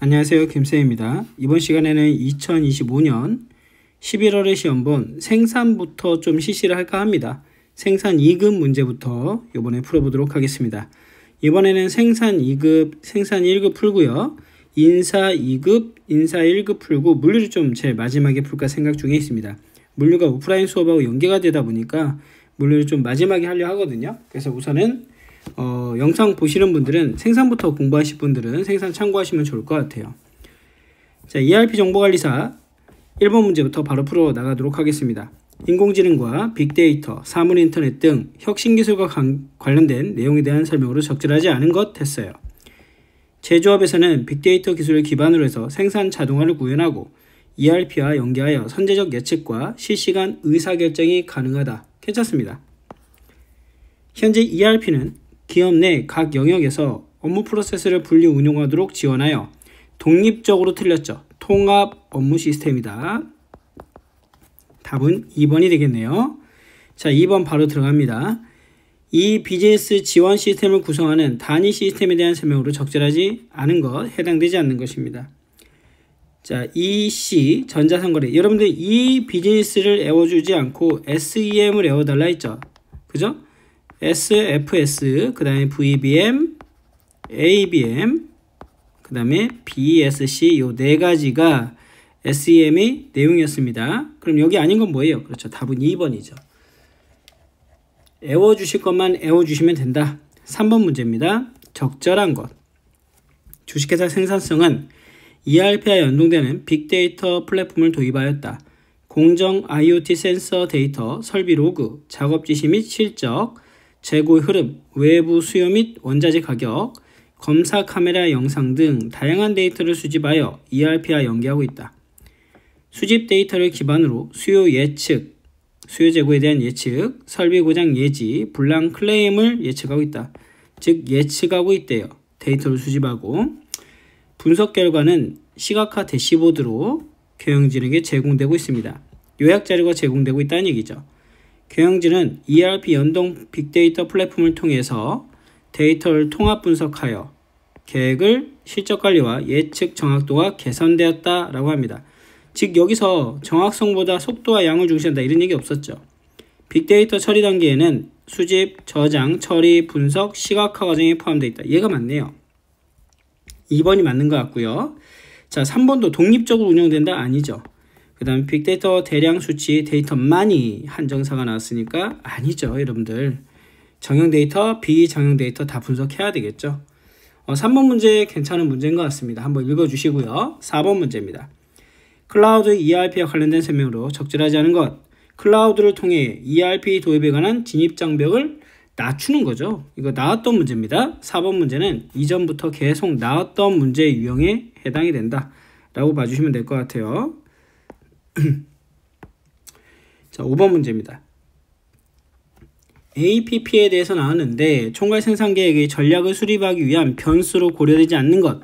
안녕하세요, 김쌤입니다. 이번 시간에는 2025년 11월의 시험본 생산부터 좀 실시를 할까 합니다. 생산 2급 문제부터 이번에 풀어보도록 하겠습니다. 이번에는 생산 2급, 생산 1급 풀고요. 인사 2급, 인사 1급 풀고 물류를 좀 제일 마지막에 풀까 생각 중에 있습니다. 물류가 오프라인 수업하고 연계가 되다 보니까 물류를 좀 마지막에 하려 하거든요. 그래서 우선은 영상 보시는 분들은 생산부터 공부하실 분들은 생산 참고하시면 좋을 것 같아요. 자, ERP 정보관리사 1번 문제부터 바로 풀어 나가도록 하겠습니다. 인공지능과 빅데이터, 사물인터넷 등 혁신기술과 관련된 내용에 대한 설명으로 적절하지 않은 것 했어요. 제조업에서는 빅데이터 기술을 기반으로 해서 생산 자동화를 구현하고 ERP와 연계하여 선제적 예측과 실시간 의사결정이 가능하다. 괜찮습니다. 현재 ERP는 기업 내 각 영역에서 업무 프로세스를 분리 운용하도록 지원하여 독립적으로 틀렸죠. 통합 업무 시스템이다. 답은 2번이 되겠네요. 자, 2번 바로 들어갑니다. 이 비즈니스 지원 시스템을 구성하는 단위 시스템에 대한 설명으로 적절하지 않은 것, 해당되지 않는 것입니다. 자, EC 전자상거래. 여러분들 이 비즈니스를 애워주지 않고 SEM을 애워달라 했죠. 그죠? SFS, 그 다음에 VBM, ABM, 그 다음에 BSC 요 네 가지가 SEM의 내용이었습니다. 그럼 여기 아닌 건 뭐예요? 그렇죠. 답은 2번이죠. 애워주실 것만 애워주시면 된다. 3번 문제입니다. 적절한 것. 주식회사 생산성은 ERP와 연동되는 빅데이터 플랫폼을 도입하였다. 공정 IoT 센서 데이터, 설비 로그, 작업 지시 및 실적, 재고 흐름, 외부 수요 및 원자재 가격, 검사 카메라 영상 등 다양한 데이터를 수집하여 ERP와 연계하고 있다. 수집 데이터를 기반으로 수요 예측, 수요 재고에 대한 예측, 설비 고장 예지, 불량 클레임을 예측하고 있다. 즉 예측하고 있대요. 데이터를 수집하고 분석 결과는 시각화 대시보드로 경영진에게 제공되고 있습니다. 요약 자료가 제공되고 있다는 얘기죠. 경영진은 ERP 연동 빅데이터 플랫폼을 통해서 데이터를 통합 분석하여 계획을 실적관리와 예측 정확도가 개선되었다라고 합니다. 즉 여기서 정확성보다 속도와 양을 중시한다 이런 얘기 없었죠. 빅데이터 처리 단계에는 수집, 저장, 처리, 분석, 시각화 과정이 포함되어 있다. 얘가 맞네요. 2번이 맞는 것 같고요. 자, 3번도 독립적으로 운영된다? 아니죠. 그 다음에 빅데이터 대량 수치 데이터만이 한정사가 나왔으니까 아니죠. 여러분들 정형 데이터, 비정형 데이터 다 분석해야 되겠죠. 3번 문제 괜찮은 문제인 것 같습니다. 한번 읽어주시고요. 4번 문제입니다. 클라우드 ERP와 관련된 설명으로 적절하지 않은 것. 클라우드를 통해 ERP 도입에 관한 진입장벽을 낮추는 거죠. 이거 나왔던 문제입니다. 4번 문제는 이전부터 계속 나왔던 문제 유형에 해당이 된다 라고 봐주시면 될 것 같아요. 자, 5번 문제입니다. APP에 대해서 나왔는데 총괄 생산계획의 전략을 수립하기 위한 변수로 고려되지 않는 것.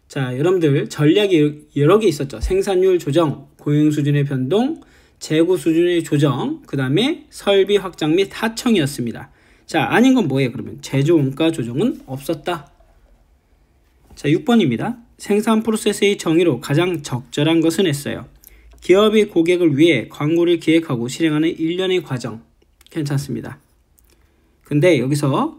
자, 여러분들 전략이 여러 개 있었죠. 생산율 조정, 고용 수준의 변동, 재고 수준의 조정, 그 다음에 설비 확장 및 하청이었습니다. 자, 아닌 건 뭐예요? 그러면 제조 원가 조정은 없었다. 자, 6번입니다. 생산 프로세스의 정의로 가장 적절한 것은 했어요. 기업이 고객을 위해 광고를 기획하고 실행하는 일련의 과정. 괜찮습니다. 근데 여기서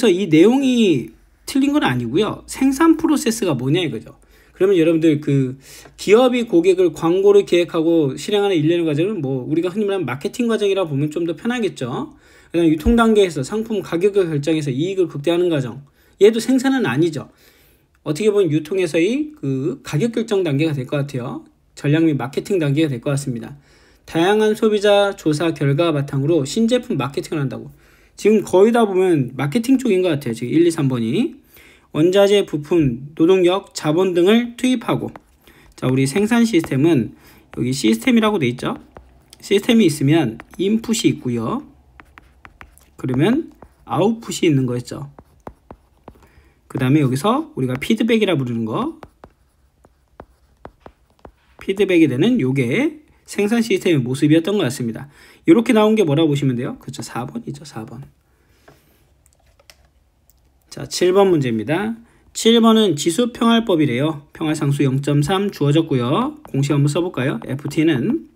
이 내용이 틀린 건 아니고요. 생산 프로세스가 뭐냐 이거죠. 그러면 여러분들 그 기업이 고객을 광고를 기획하고 실행하는 일련의 과정은 뭐 우리가 흔히 말하는 마케팅 과정이라 보면 좀 더 편하겠죠. 그다음 유통 단계에서 상품 가격을 결정해서 이익을 극대화하는 과정. 얘도 생산은 아니죠. 어떻게 보면 유통에서의 그 가격 결정 단계가 될 것 같아요. 전략 및 마케팅 단계가 될 것 같습니다. 다양한 소비자 조사 결과 바탕으로 신제품 마케팅을 한다고. 지금 거의 다 보면 마케팅 쪽인 것 같아요. 지금 1, 2, 3번이. 원자재, 부품, 노동력, 자본 등을 투입하고. 자, 우리 생산 시스템은 여기 시스템이라고 돼 있죠. 시스템이 있으면 인풋이 있고요. 그러면 아웃풋이 있는 거였죠. 그 다음에 여기서 우리가 피드백이라 부르는 거. 피드백이 되는 요게 생산 시스템의 모습이었던 것 같습니다. 이렇게 나온 게 뭐라고 보시면 돼요? 그렇죠. 4번이죠. 4번. 자, 7번 문제입니다. 7번은 지수평할법이래요. 평할상수 0.3 주어졌고요. 공식 한번 써볼까요? ft는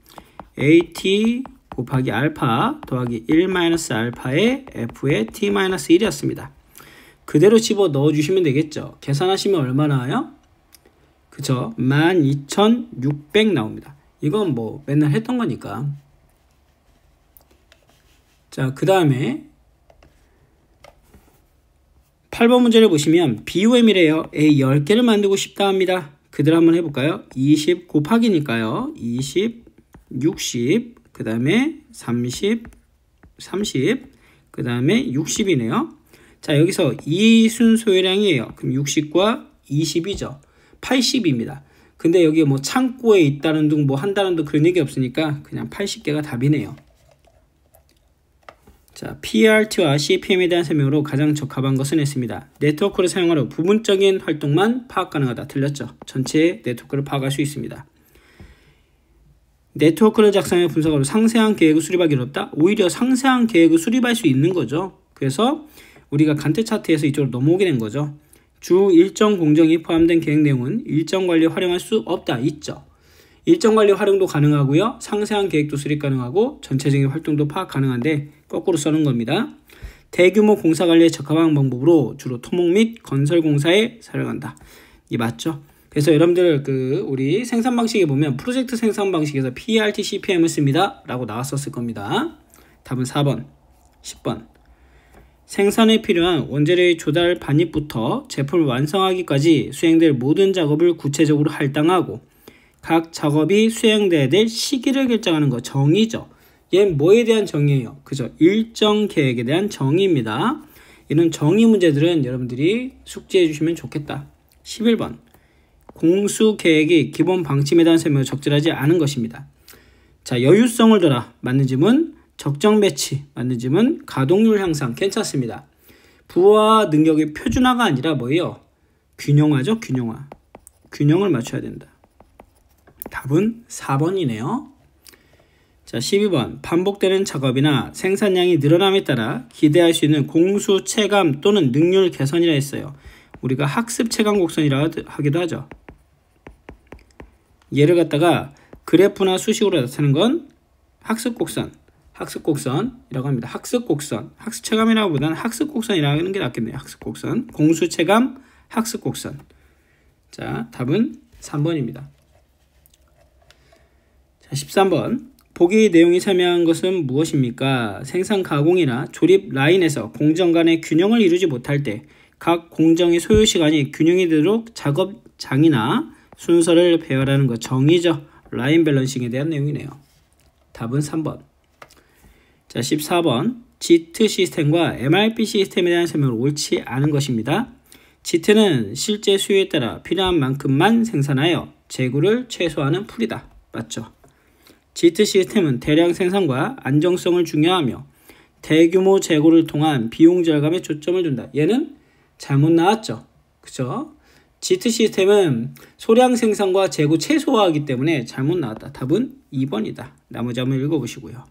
at 곱하기 알파 더하기 1 마이너스 알파의 f의 t 마이너스 1이었습니다. 그대로 집어 넣어주시면 되겠죠. 계산하시면 얼마 나와요? 그쵸? 12,600 나옵니다. 이건 뭐 맨날 했던 거니까. 자, 그 다음에 8번 문제를 보시면 BOM이래요. A 10개를 만들고 싶다 합니다. 그대로 한번 해볼까요? 20 곱하기니까요. 20, 60, 그 다음에 30, 30, 그 다음에 60이네요. 자, 여기서 이 순소유량이에요. 그럼 60과 20이죠. 80입니다. 근데 여기 뭐 창고에 있다는 둥 뭐 한다는 둥 그런 얘기 없으니까 그냥 80개가 답이네요. 자, PRT와 CPM에 대한 설명으로 가장 적합한 것은 했습니다. 네트워크를 사용하려 부분적인 활동만 파악 가능하다. 틀렸죠. 전체 네트워크를 파악할 수 있습니다. 네트워크를 작성해 분석하려 상세한 계획을 수립하기 어렵다. 오히려 상세한 계획을 수립할 수 있는 거죠. 그래서 우리가 간트 차트에서 이쪽으로 넘어오게 된 거죠. 주 일정 공정이 포함된 계획 내용은 일정 관리에 활용할 수 없다. 있죠. 일정 관리 활용도 가능하고요. 상세한 계획도 수립 가능하고 전체적인 활동도 파악 가능한데 거꾸로 써는 겁니다. 대규모 공사 관리에 적합한 방법으로 주로 토목 및 건설 공사에 사용한다. 이 맞죠? 그래서 여러분들 우리 생산 방식에 보면 프로젝트 생산 방식에서 PERT, CPM을 씁니다. 라고 나왔었을 겁니다. 답은 4번, 10번. 생산에 필요한 원재료의 조달 반입부터 제품을 완성하기까지 수행될 모든 작업을 구체적으로 할당하고 각 작업이 수행돼야 될 시기를 결정하는 거 정의죠. 얘는 뭐에 대한 정의예요? 그죠? 일정 계획에 대한 정의입니다. 이런 정의 문제들은 여러분들이 숙지해 주시면 좋겠다. 11번. 공수 계획이 기본 방침에 대한 설명을 적절하지 않은 것입니다. 자, 여유성을 둬라. 맞는 질문. 적정 배치. 맞는 질문. 가동률 향상. 괜찮습니다. 부하 능력의 표준화가 아니라 뭐예요? 균형화죠. 균형화. 균형을 맞춰야 된다. 답은 4번이네요. 자, 12번. 반복되는 작업이나 생산량이 늘어남에 따라 기대할 수 있는 공수 체감 또는 능률 개선이라 했어요. 우리가 학습 체감 곡선이라 하기도 하죠. 얘를 갖다가 그래프나 수식으로 나타내는 건 학습 곡선, 학습 곡선이라고 합니다. 학습 곡선, 학습 체감이라고 보다는 학습 곡선이라는 게 낫겠네요. 학습 곡선, 공수 체감, 학습 곡선. 자, 답은 3번입니다. 자, 13번. 보기 내용이 설명한 것은 무엇입니까? 생산 가공이나 조립 라인에서 공정 간의 균형을 이루지 못할 때 각 공정의 소요 시간이 균형이 되도록 작업장이나 순서를 배열하는 것 정의죠. 라인 밸런싱에 대한 내용이네요. 답은 3번. 자, 14번. JIT 시스템과 MRP 시스템에 대한 설명은 옳지 않은 것입니다. JIT는 실제 수요에 따라 필요한 만큼만 생산하여 재고를 최소화하는 풀이다. 맞죠? JIT 시스템은 대량 생산과 안정성을 중요하며 대규모 재고를 통한 비용 절감에 초점을 둔다. 얘는 잘못 나왔죠. 그죠? JIT 시스템은 소량 생산과 재고 최소화하기 때문에 잘못 나왔다. 답은 2번이다. 나머지 한번 읽어보시고요.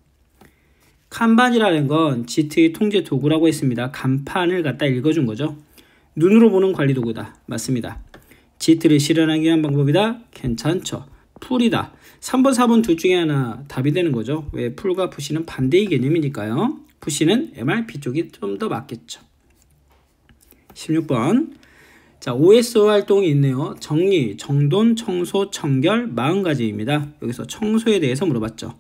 칸반이라는 건 JIT의 통제 도구라고 했습니다. 간판을 갖다 읽어준 거죠. 눈으로 보는 관리 도구다. 맞습니다. JIT를 실현하기 위한 방법이다. 괜찮죠. 풀이다. 3번, 4번 둘 중에 하나 답이 되는 거죠. 왜? 풀과 푸시는 반대의 개념이니까요. 푸시는 MRP 쪽이 좀 더 맞겠죠. 16번. 자, OSO 활동이 있네요. 정리, 정돈, 청소, 청결 40가지입니다. 여기서 청소에 대해서 물어봤죠.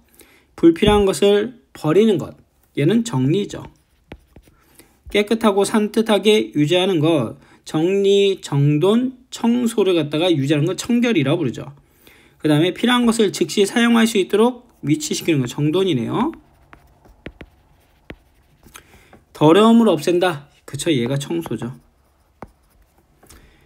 불필요한 것을 버리는 것. 얘는 정리죠. 깨끗하고 산뜻하게 유지하는 것. 정리, 정돈, 청소를 갖다가 유지하는 것 청결이라고 부르죠. 그 다음에 필요한 것을 즉시 사용할 수 있도록 위치시키는 것 정돈이네요. 더러움을 없앤다. 그쵸, 얘가 청소죠.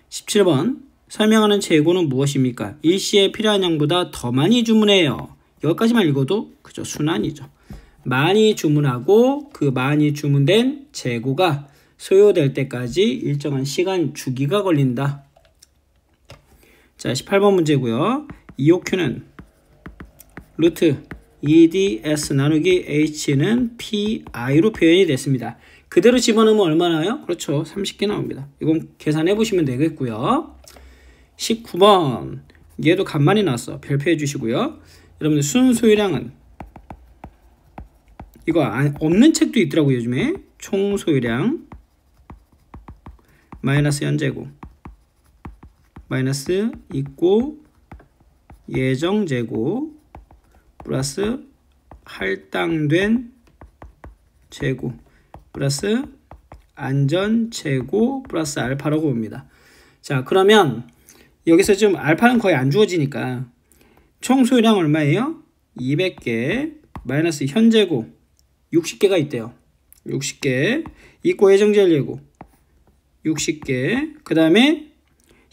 17번. 설명하는 재고는 무엇입니까? 일시에 필요한 양보다 더 많이 주문해요. 여기까지만 읽어도 그죠, 순환이죠. 많이 주문하고 그 많이 주문된 재고가 소요될 때까지 일정한 시간 주기가 걸린다. 자, 18번 문제고요. EOQ는 루트 EDS 나누기 H는 PI로 표현이 됐습니다. 그대로 집어넣으면 얼마나요? 그렇죠. 30개 나옵니다. 이건 계산해 보시면 되겠고요. 19번. 얘도 간만에 나왔어. 별표해 주시고요. 여러분들 순소유량은 이거 없는 책도 있더라고요. 요즘에 총소유량 마이너스 현재고 마이너스 있고 예정재고 플러스 할당된 재고 플러스 안전재고 플러스 알파라고 봅니다. 자, 그러면 여기서 지금 알파는 거의 안 주어지니까 총 소유량 얼마예요? 200개 마이너스 현재고 60개가 있대요. 60개 있고 예정재고 60개 그 다음에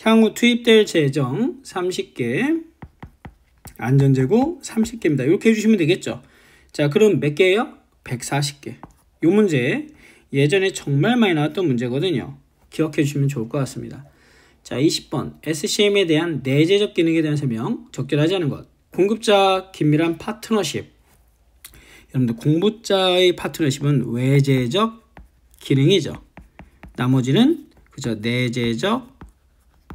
향후 투입될 재정 30개 안전재고 30개입니다. 이렇게 해주시면 되겠죠. 자, 그럼 몇 개예요? 140개. 이 문제 예전에 정말 많이 나왔던 문제거든요. 기억해 주시면 좋을 것 같습니다. 자, 20번 SCM에 대한 내재적 기능에 대한 설명. 적절하지 않은 것. 공급자 긴밀한 파트너십. 여러분들 공급자의 파트너십은 외재적 기능이죠. 나머지는 그죠, 내재적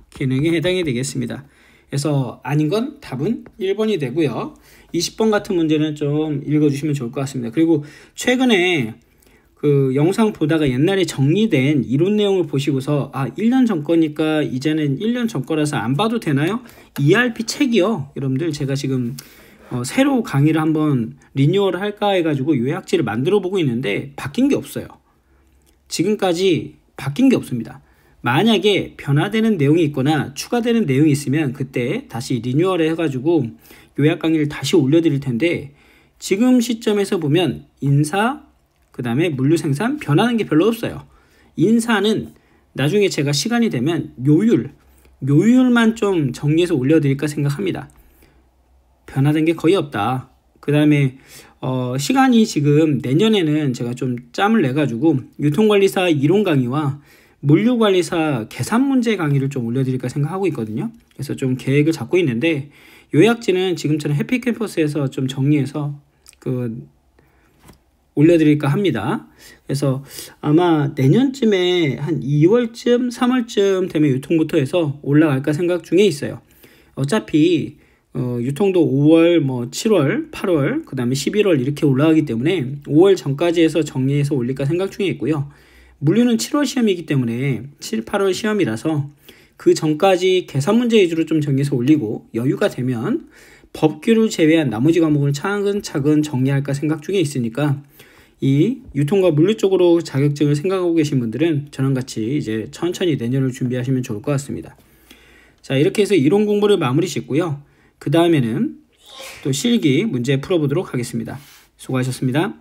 기능에 해당이 되겠습니다. 그래서 아닌 건 답은 1번이 되고요. 20번 같은 문제는 좀 읽어주시면 좋을 것 같습니다. 그리고 최근에 그 영상 보다가 옛날에 정리된 이론 내용을 보시고서 1년 전 거니까 이제는 1년 전 거라서 안 봐도 되나요? ERP 책이요. 여러분들 제가 지금 새로 강의를 한번 리뉴얼을 할까 해가지고 요약지를 만들어 보고 있는데 바뀐 게 없어요. 지금까지 바뀐 게 없습니다. 만약에 변화되는 내용이 있거나 추가되는 내용이 있으면 그때 다시 리뉴얼을 해가지고 요약 강의를 다시 올려드릴 텐데 지금 시점에서 보면 인사 그 다음에 물류 생산 변하는 게 별로 없어요. 인사는 나중에 제가 시간이 되면 요율만 좀 정리해서 올려드릴까 생각합니다. 변화된 게 거의 없다. 그 다음에 시간이 지금 내년에는 제가 좀 짬을 내가지고 유통관리사 이론 강의와 물류관리사 계산 문제 강의를 좀 올려드릴까 생각하고 있거든요. 그래서 좀 계획을 잡고 있는데 요약지는 지금처럼 해피캠퍼스에서 좀 정리해서 올려드릴까 합니다. 그래서 아마 내년쯤에 한 2월쯤 3월쯤 되면 유통부터 해서 올라갈까 생각 중에 있어요. 어차피 유통도 5월, 7월, 8월, 그 다음에 11월 이렇게 올라가기 때문에 5월 전까지 해서 정리해서 올릴까 생각 중에 있고요. 물류는 7월 시험이기 때문에 7, 8월 시험이라서 그 전까지 계산 문제 위주로 좀 정리해서 올리고 여유가 되면 법규를 제외한 나머지 과목을 차근차근 정리할까 생각 중에 있으니까 이 유통과 물류 쪽으로 자격증을 생각하고 계신 분들은 저랑 같이 이제 천천히 내년을 준비하시면 좋을 것 같습니다. 자, 이렇게 해서 이론 공부를 마무리 짓고요. 그 다음에는 또 실기 문제 풀어보도록 하겠습니다. 수고하셨습니다.